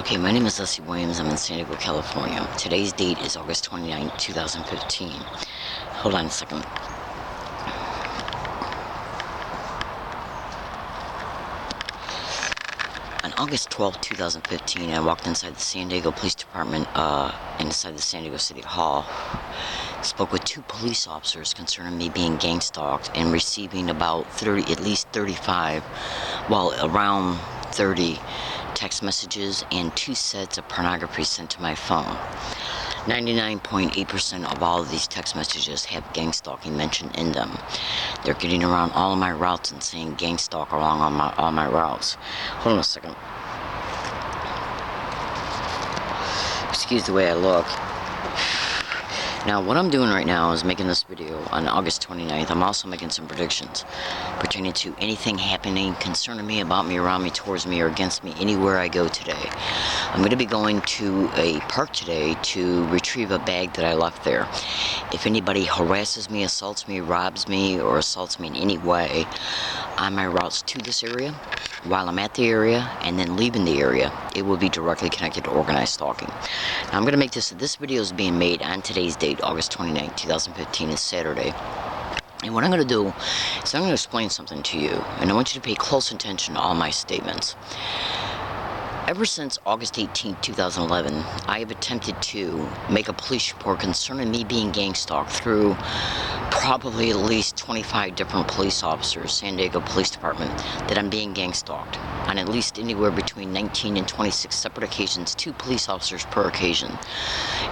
Okay, my name is Leslie Williams. I'm in San Diego, California. Today's date is August 29, 2015. Hold on a second. On August 12, 2015, I walked inside the San Diego Police Department, inside the San Diego City Hall. Spoke with two police officers concerning me being gang stalked and receiving about at least 35, around 30 text messages and 2 sets of pornography sent to my phone. 99.8% of all of these text messages have gang stalking mentioned in them. They're getting around all of my routes and saying gang stalk along all my routes. Hold on a second. Excuse the way I look. Now, what I'm doing right now is making this video on August 29th. I'm also making some predictions pertaining to anything happening concerning me, about me, around me, towards me, or against me, anywhere I go today. I'm going to be going to a park today to retrieve a bag that I left there. If anybody harasses me, assaults me, robs me, or assaults me in any way on my routes to this area, while I'm at the area and then leaving the area, it will be directly connected to organized stalking. Now, I'm going to make this video is being made on today's date, August 29, 2015, is Saturday. And what I'm going to do is I'm going to explain something to you, and I want you to pay close attention to all my statements. Ever since August 18, 2011, I have attempted to make a police report concerning me being gang stalked through probably at least 25 different police officers, San Diego Police Department, that I'm being gang stalked on at least anywhere between 19 and 26 separate occasions, 2 police officers per occasion.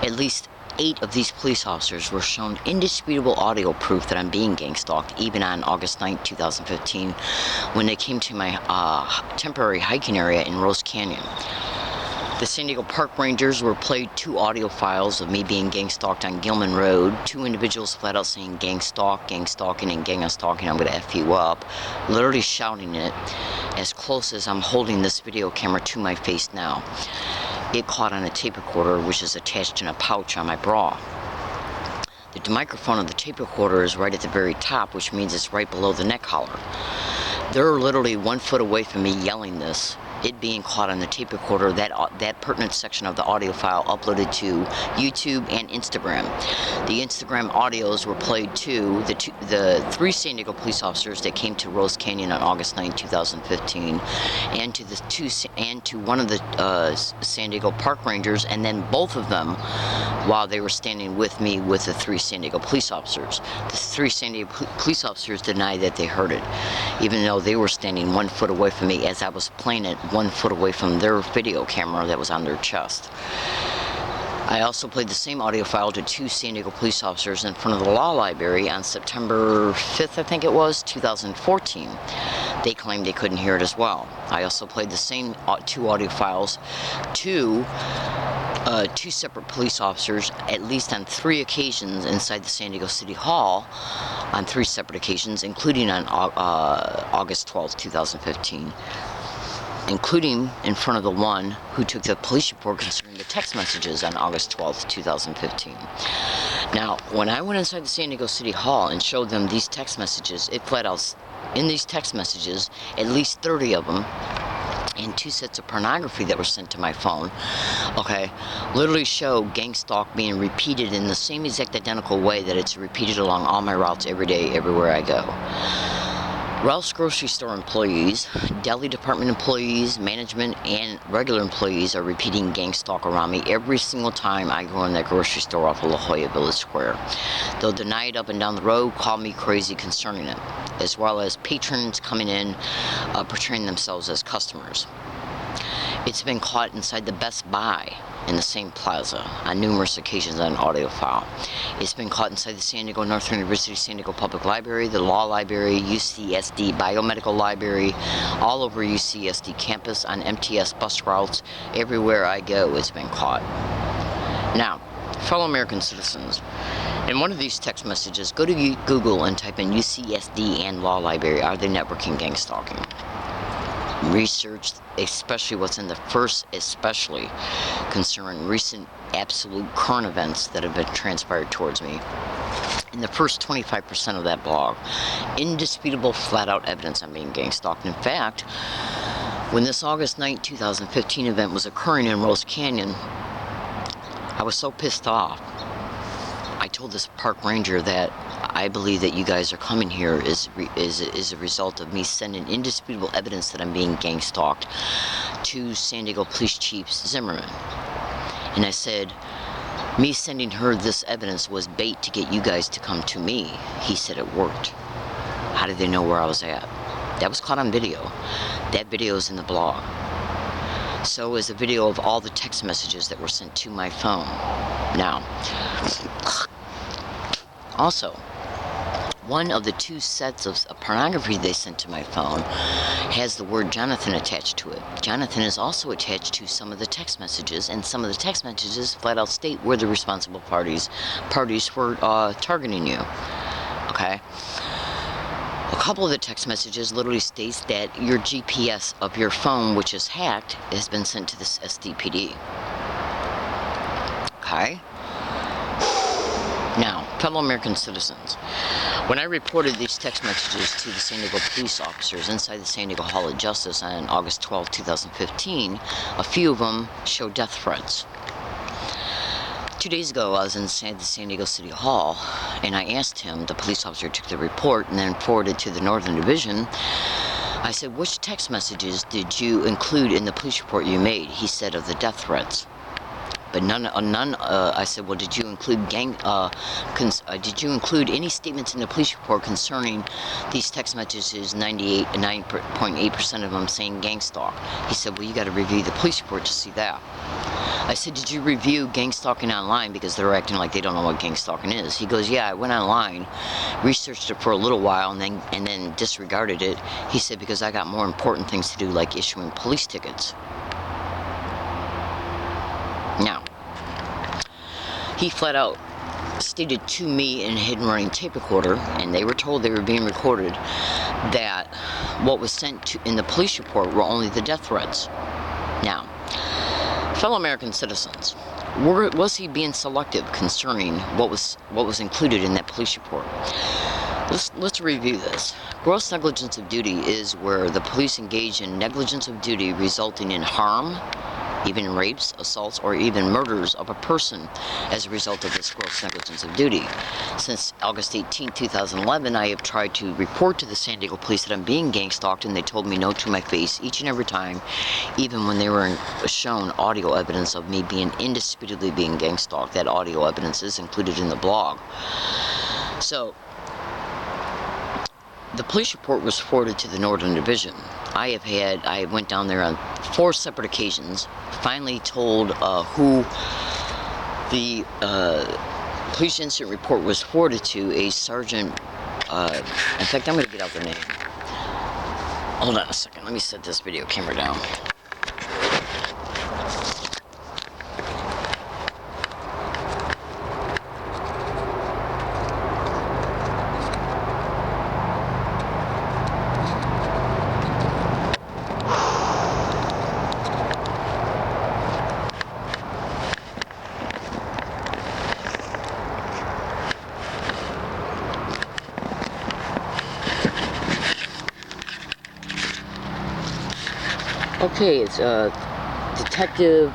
At least 8 of these police officers were shown indisputable audio proof that I'm being gang stalked, even on August 9, 2015, when they came to my temporary hiking area in Rose Canyon. The San Diego Park Rangers were played 2 audio files of me being gang stalked on Gilman Road. 2 individuals flat out saying gang stalking, and gang stalking, I'm going to F you up. Literally shouting it as close as I'm holding this video camera to my face now. It caught on a tape recorder, which is attached in a pouch on my bra. The microphone of the tape recorder is right at the very top, which means it's right below the neck collar. They're literally 1 foot away from me yelling this, it being caught on the tape recorder, that pertinent section of the audio file uploaded to YouTube and Instagram. The Instagram audios were played to the 3 San Diego police officers that came to Rose Canyon on August 9, 2015, and to one of the San Diego Park Rangers, and then both of them while they were standing with me with the 3 San Diego police officers. The 3 San Diego police officers denied that they heard it, even though they were standing 1 foot away from me as I was playing it 1 foot away from their video camera that was on their chest. I also played the same audio file to 2 San Diego police officers in front of the law library on September 5th, I think it was, 2014. They claimed they couldn't hear it as well. I also played the same 2 audio files to 2 separate police officers, at least on 3 occasions inside the San Diego City Hall, on 3 separate occasions, including on August 12, 2015. Including in front of the one who took the police report concerning the text messages on August 12th, 2015. Now, when I went inside the San Diego City Hall and showed them these text messages, it flat out, in these text messages, at least 30 of them, and 2 sets of pornography that were sent to my phone, okay, literally show gang stalk being repeated in the same exact identical way that it's repeated along all my routes every day, everywhere I go. Ralph's grocery store employees, deli department employees, management, and regular employees are repeating gang stalk around me every single time I go in that grocery store off of La Jolla Village Square. They'll deny it up and down the road, call me crazy concerning it, as well as patrons coming in portraying themselves as customers. It's been caught inside the Best Buy in the same plaza on numerous occasions on audio file. It's been caught inside the San Diego Northern University San Diego Public Library, the Law Library, UCSD Biomedical Library, all over UCSD campus, on MTS bus routes, everywhere I go it's been caught. Now, fellow American citizens, in one of these text messages, go to Google and type in UCSD and Law Library, are they networking gang stalking? Research, especially what's in the first, especially concerning recent absolute current events that have been transpired towards me. In the first 25% of that blog, indisputable flat out evidence I'm being gang stalked. In fact, When this August 9, 2015 event was occurring in Rose Canyon, I was so pissed off. I told this park ranger that I believe that you guys are coming here is a result of me sending indisputable evidence that I'm being gang stalked to San Diego Police Chief Zimmerman. And I said, me sending her this evidence was bait to get you guys to come to me. He said it worked. How did they know where I was at? That was caught on video. That video is in the blog. So is a video of all the text messages that were sent to my phone. Now, also, one of the 2 sets of pornography they sent to my phone has the word Jonathan attached to it. Jonathan is also attached to some of the text messages, and some of the text messages flat out state where the responsible parties were targeting you. Okay? A couple of the text messages literally states that your GPS of your phone, which is hacked, has been sent to this SDPD. Okay? Now, fellow American citizens, when I reported these text messages to the San Diego police officers inside the San Diego Hall of Justice on August 12, 2015, a few of them showed death threats. 2 days ago, I was inside the San Diego City Hall, and I asked him, the police officer took the report and then forwarded to the Northern Division. I said, which text messages did you include in the police report you made? He said, of the death threats. But none. I said, well, did you include did you include any statements in the police report concerning these text messages? 9.8% of them saying gang stalk. He said, well, you got to review the police report to see that. I said, did you review gang stalking online, because they're acting like they don't know what gang stalking is? He goes, yeah, I went online, researched it for a little while, and then disregarded it. He said, because I got more important things to do, like issuing police tickets. Now, he flat out stated to me in a hidden running tape recorder, and they were told they were being recorded, that what was sent to, in the police report were only the death threats. Now, fellow American citizens, was he being selective concerning what was included in that police report? Let's review this. Gross negligence of duty is where the police engage in negligence of duty resulting in harm, even rapes, assaults, or even murders of a person as a result of this gross negligence of duty. Since August 18, 2011, I have tried to report to the San Diego police that I'm being gang stalked, and they told me no to my face each and every time, even when they were shown audio evidence of me being indisputably being gang stalked. That audio evidence is included in the blog. So, the police report was forwarded to the Northern Division. I went down there on 4 separate occasions, finally told who the police incident report was forwarded to, a sergeant, in fact, I'm going to get out their name. Hold on a second, let me set this video camera down. Okay, it's Detective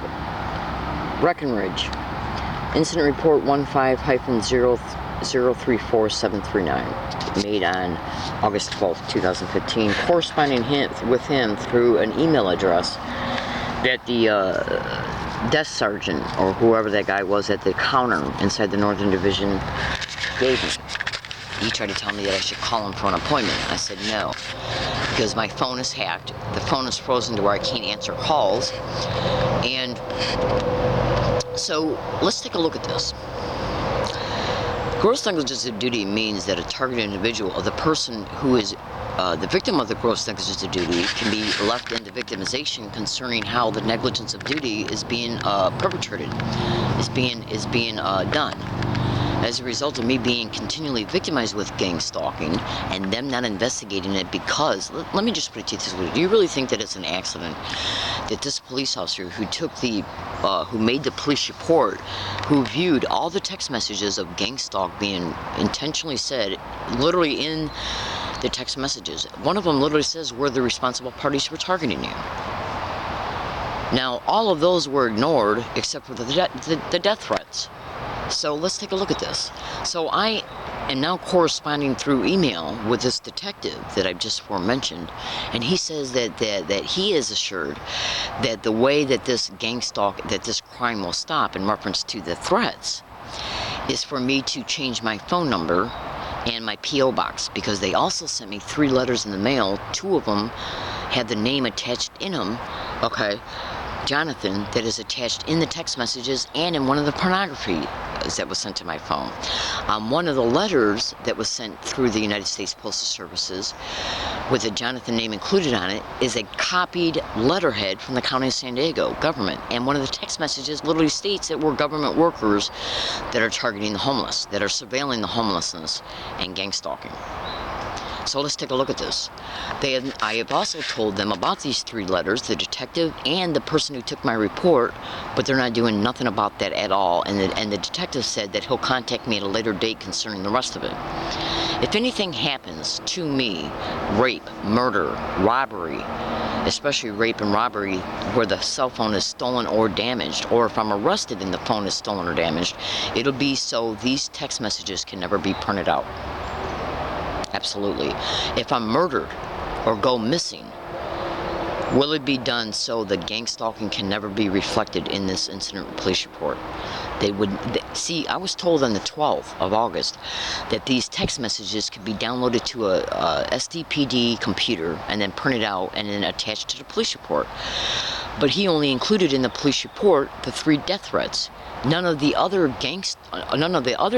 Breckenridge. Incident report 15-0034739, made on August 12, 2015, corresponding with him through an email address that the desk sergeant, or whoever that guy was at the counter inside the Northern Division, gave me. He tried to tell me that I should call him for an appointment. I said no, because my phone is hacked, the phone is frozen to where I can't answer calls, and so let's take a look at this. Gross negligence of duty means that a targeted individual, or the person who is the victim of the gross negligence of duty, can be left into victimization concerning how the negligence of duty is being perpetrated, is being done. As a result of me being continually victimized with gang stalking and them not investigating it, because, let me just put it to you this way, do you really think that it's an accident that this police officer who took the, who made the police report, who viewed all the text messages of gang stalk being intentionally said, literally in the text messages, one of them literally says where the responsible parties were targeting you? Now, all of those were ignored except for the death threats. So let's take a look at this. So I am now corresponding through email with this detective that I've just aforementioned, and he says that he is assured that the way that this that this crime will stop in reference to the threats is for me to change my phone number and my P.O. box, because they also sent me 3 letters in the mail. 2 of them had the name attached in them, okay, Jonathan, that is attached in the text messages and in one of the pornography that was sent to my phone. One of the letters that was sent through the United States Postal Services with the Jonathan name included on it is a copied letterhead from the County of San Diego government, and one of the text messages literally states that we're government workers that are targeting the homeless, that are surveilling the homelessness and gang stalking. So let's take a look at this. I have also told them about these 3 letters, the detective and the person who took my report, but they're not doing nothing about that at all. And the detective said that he'll contact me at a later date concerning the rest of it. If anything happens to me, rape, murder, robbery, especially rape and robbery where the cell phone is stolen or damaged, or if I'm arrested and the phone is stolen or damaged, it'll be so these text messages can never be printed out. Absolutely. If I'm murdered or go missing, will it be done so the gang stalking can never be reflected in this incident police report? See, I was told on the 12th of August that these text messages could be downloaded to a SDPD computer and then printed out and then attached to the police report. But he only included in the police report the 3 death threats. None of the other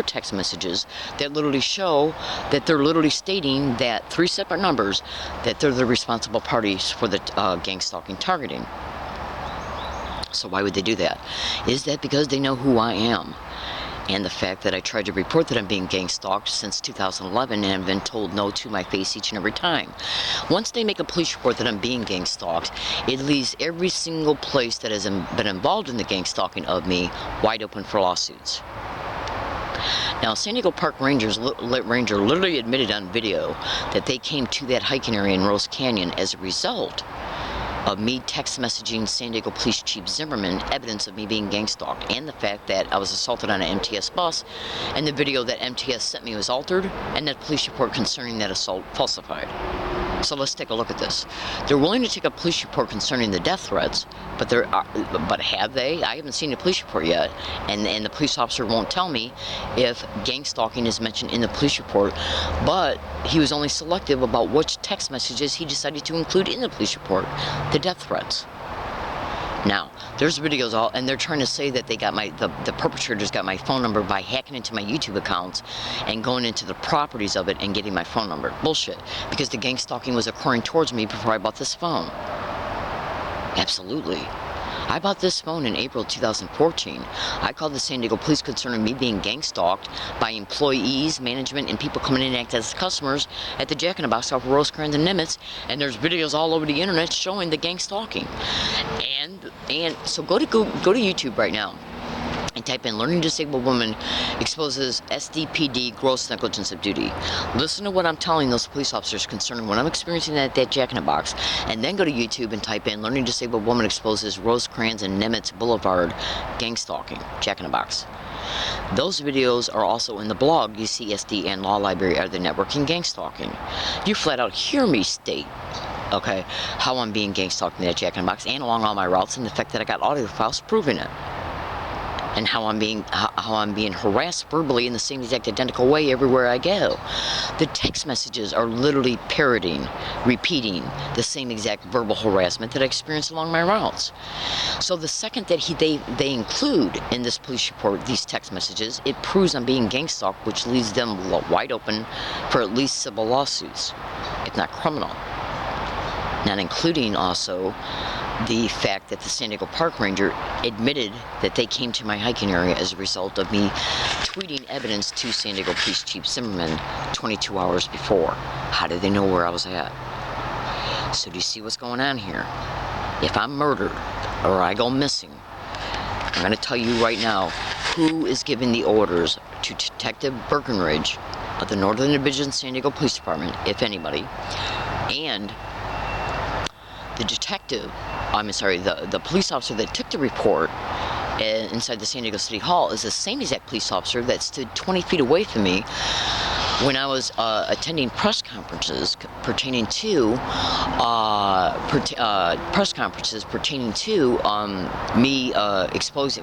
text messages that literally show that they're literally stating that 3 separate numbers that they're the responsible parties for the gang stalking targeting. So why would they do that? Is that because they know who I am? And the fact that I tried to report that I'm being gang stalked since 2011 and have been told no to my face each and every time. Once they make a police report that I'm being gang stalked, it leaves every single place that has been involved in the gang stalking of me wide open for lawsuits. Now, San Diego Park Ranger literally admitted on video that they came to that hiking area in Rose Canyon as a result of me text messaging San Diego Police Chief Zimmerman evidence of me being gang stalked, and the fact that I was assaulted on an MTS bus, and the video that MTS sent me was altered, and that police report concerning that assault falsified. So let's take a look at this. They're willing to take a police report concerning the death threats, but have they? I haven't seen a police report yet, and the police officer won't tell me if gang stalking is mentioned in the police report, but he was only selective about which text messages he decided to include in the police report, the death threats. Now, there's videos and they're trying to say that they got the perpetrators got my phone number by hacking into my YouTube accounts and going into the properties of it and getting my phone number. Bullshit. Because the gang stalking was occurring towards me before I bought this phone. Absolutely. I bought this phone in April 2014. I called the San Diego Police concerning me being gang stalked by employees, management, and people coming in and acting as customers at the Jack in the Box off of Rosecrans and Nimitz, and there's videos all over the internet showing the gang stalking. And so go to YouTube right now and type in "Learning Disabled Woman Exposes SDPD Gross Negligence of Duty." Listen to what I'm telling those police officers concerning what I'm experiencing at that Jack in the Box, and then go to YouTube and type in "Learning Disabled Woman Exposes Rosecrans and Nimitz Boulevard Gang Stalking, Jack in the Box." Those videos are also in the blog UCSD and Law Library of the Networking Gang Stalking. You flat out hear me state, okay, how I'm being gang stalked in that Jack in the Box and along all my routes, and the fact that I got audio files proving it. And how I'm being harassed verbally in the same exact identical way everywhere I go. The text messages are literally repeating the same exact verbal harassment that I experienced along my routes. So the second that they include in this police report these text messages, it proves I'm being gang stalked, which leaves them wide open for at least civil lawsuits, if not criminal. Not including also the fact that the San Diego Park Ranger admitted that they came to my hiking area as a result of me tweeting evidence to San Diego Police Chief Zimmerman 22 hours before. How did they know where I was at? So do you see what's going on here? If I'm murdered or I go missing, I'm going to tell you right now who is giving the orders to Detective Birkenridge of the Northern Division San Diego Police Department, if anybody, and the detective I'm sorry, the police officer that took the report inside the San Diego City Hall is the same exact police officer that stood 20 feet away from me when I was attending press conferences pertaining to me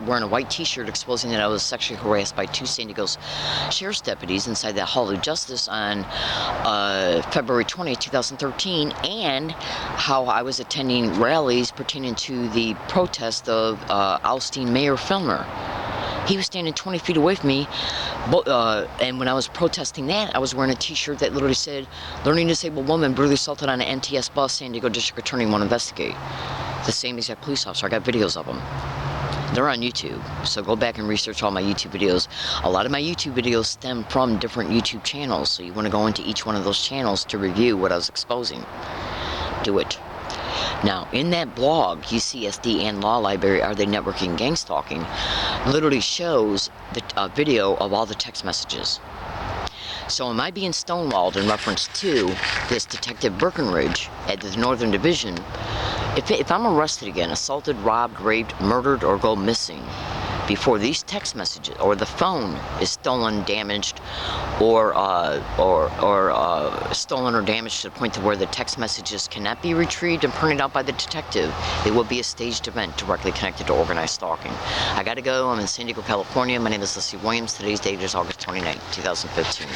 wearing a white T-shirt exposing that I was sexually harassed by 2 San Diego's sheriff's deputies inside the Hall of Justice on February 20th, 2013, and how I was attending rallies pertaining to the protest of ousting Mayor Filner. He was standing 20 feet away from me, and when I was protesting that, I was wearing a T-shirt that literally said, "Learning Disabled Woman Brutally Assaulted on an MTS Bus, San Diego District Attorney Won't Investigate." The same exact police officer. I got videos of them. They're on YouTube, so go back and research all my YouTube videos. A lot of my YouTube videos stem from different YouTube channels, so you want to go into each one of those channels to review what I was exposing. Do it. Now, in that blog, UCSD and Law Library, Are They Networking Gang Stalking, literally shows the video of all the text messages. So am I being stonewalled in reference to this Detective Breckenridge at the Northern Division? If I'm arrested again, assaulted, robbed, raped, murdered, or go missing, before these text messages or the phone is stolen, damaged, or stolen or damaged to the point to where the text messages cannot be retrieved and printed out by the detective, it will be a staged event directly connected to organized stalking. I gotta go. I'm in San Diego, California. My name is Leslie Williams. Today's date is August 29, 2015.